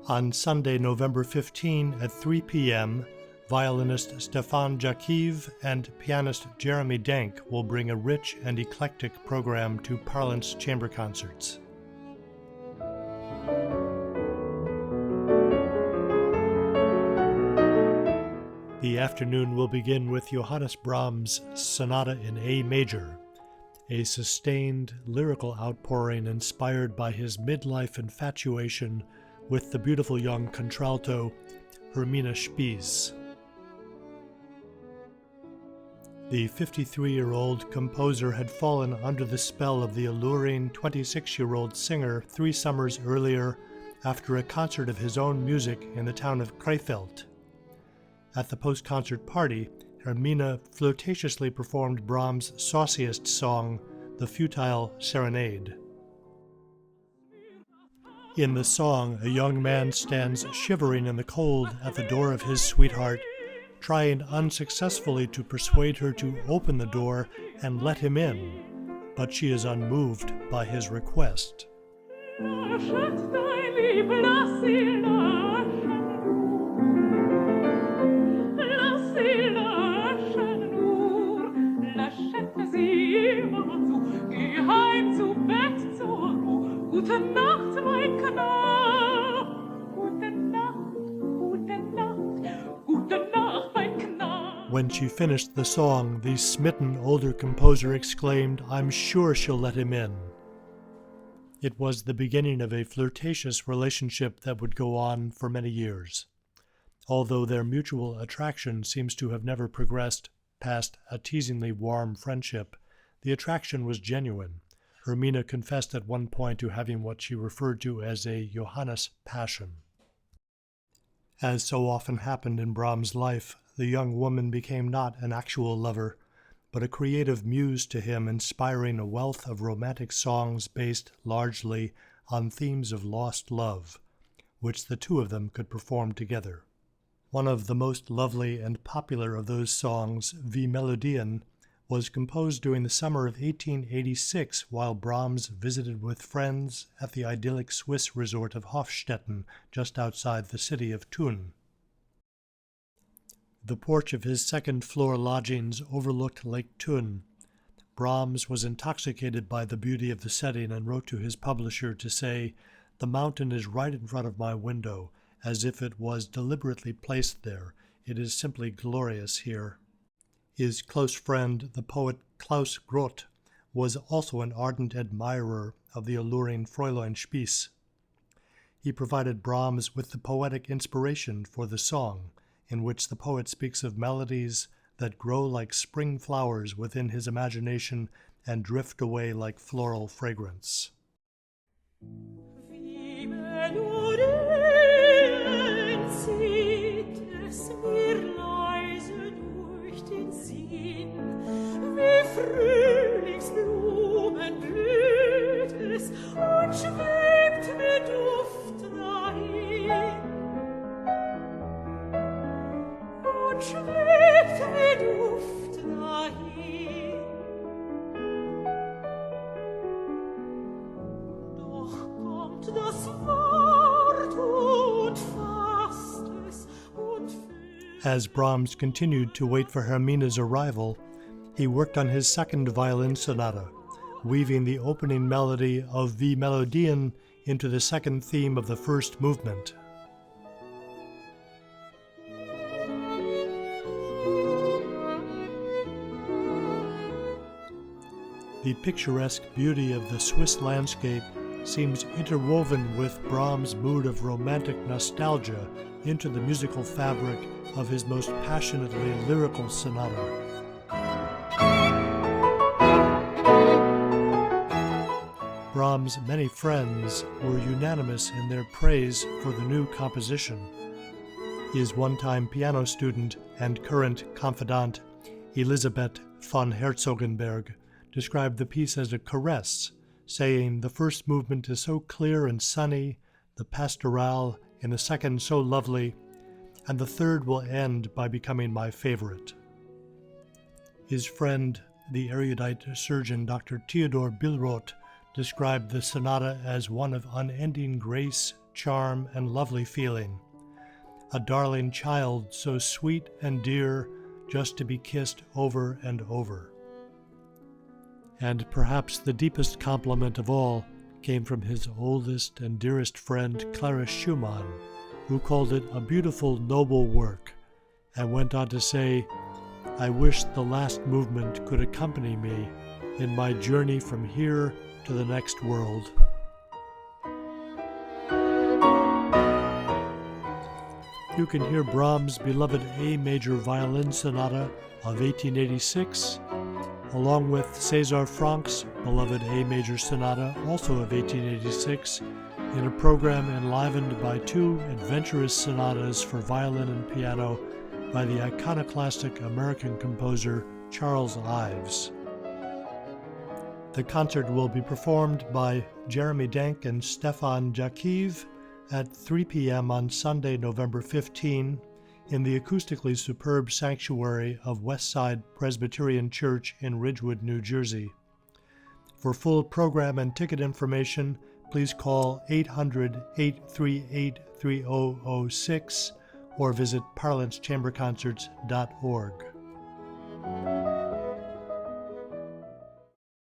On Sunday, November 15 at 3 p.m., violinist Stefan Jackiw and pianist Jeremy Denk will bring a rich and eclectic program to Parlance Chamber Concerts. The afternoon will begin with Johannes Brahms Sonata in A major, a sustained lyrical outpouring inspired by his midlife infatuation with the beautiful young contralto Hermine Spies. The 53-year-old composer had fallen under the spell of the alluring 26-year-old singer 3 summers earlier after a concert of his own music in the town of Krefeld. At the post-concert party, Hermine flirtatiously performed Brahms' sauciest song, the Futile Serenade. In the song, a young man stands shivering in the cold at the door of his sweetheart, trying unsuccessfully to persuade her to open the door and let him in, but she is unmoved by his request. When she finished the song, the smitten older composer exclaimed, "I'm sure she'll let him in." It was the beginning of a flirtatious relationship that would go on for many years. Although their mutual attraction seems to have never progressed past a teasingly warm friendship, the attraction was genuine. Hermine confessed at one point to having what she referred to as a Johannes passion. As so often happened in Brahms' life, the young woman became not an actual lover, but a creative muse to him, inspiring a wealth of romantic songs based largely on themes of lost love, which the two of them could perform together. One of the most lovely and popular of those songs, Wie Melodien, was composed during the summer of 1886 while Brahms visited with friends at the idyllic Swiss resort of Hofstetten, just outside the city of Thun. The porch of his second-floor lodgings overlooked Lake Thun. Brahms was intoxicated by the beauty of the setting and wrote to his publisher to say, "The mountain is right in front of my window, as if it was deliberately placed there. It is simply glorious here." His close friend, the poet Klaus Groth, was also an ardent admirer of the alluring Fräulein Spies. He provided Brahms with the poetic inspiration for the song, in which the poet speaks of melodies that grow like spring flowers within his imagination and drift away like floral fragrance. Frühlingsblumen blüht es und schwebt mit Duft dahin. Und schwebt mit Duft dahin. Doch kommt das Wort und fasst es und As Brahms continued to wait for Hermine's arrival, he worked on his second violin sonata, weaving the opening melody of Wie Melodien into the second theme of the first movement. The picturesque beauty of the Swiss landscape seems interwoven with Brahms' mood of romantic nostalgia into the musical fabric of his most passionately lyrical sonata. Brahms' many friends were unanimous in their praise for the new composition. His one-time piano student and current confidant, Elisabeth von Herzogenberg, described the piece as a caress, saying the first movement is so clear and sunny, the pastorale in the second so lovely, and the third will end by becoming my favorite. His friend, the erudite surgeon Dr. Theodor Billroth, described the sonata as one of unending grace, charm, and lovely feeling. A darling child, so sweet and dear, just to be kissed over and over. And perhaps the deepest compliment of all came from his oldest and dearest friend, Clara Schumann, who called it a beautiful, noble work, and went on to say, "I wish the last movement could accompany me in my journey from here to the next world." You can hear Brahms' beloved A major Violin Sonata of 1886, along with César Franck's beloved A major Sonata, also of 1886, in a program enlivened by two adventurous sonatas for violin and piano by the iconoclastic American composer Charles Ives. The concert will be performed by Jeremy Denk and Stefan Jackiw at 3 p.m. on Sunday, November 15, in the acoustically superb sanctuary of West Side Presbyterian Church in Ridgewood, New Jersey. For full program and ticket information, please call 800-838-3006 or visit parlancechamberconcerts.org.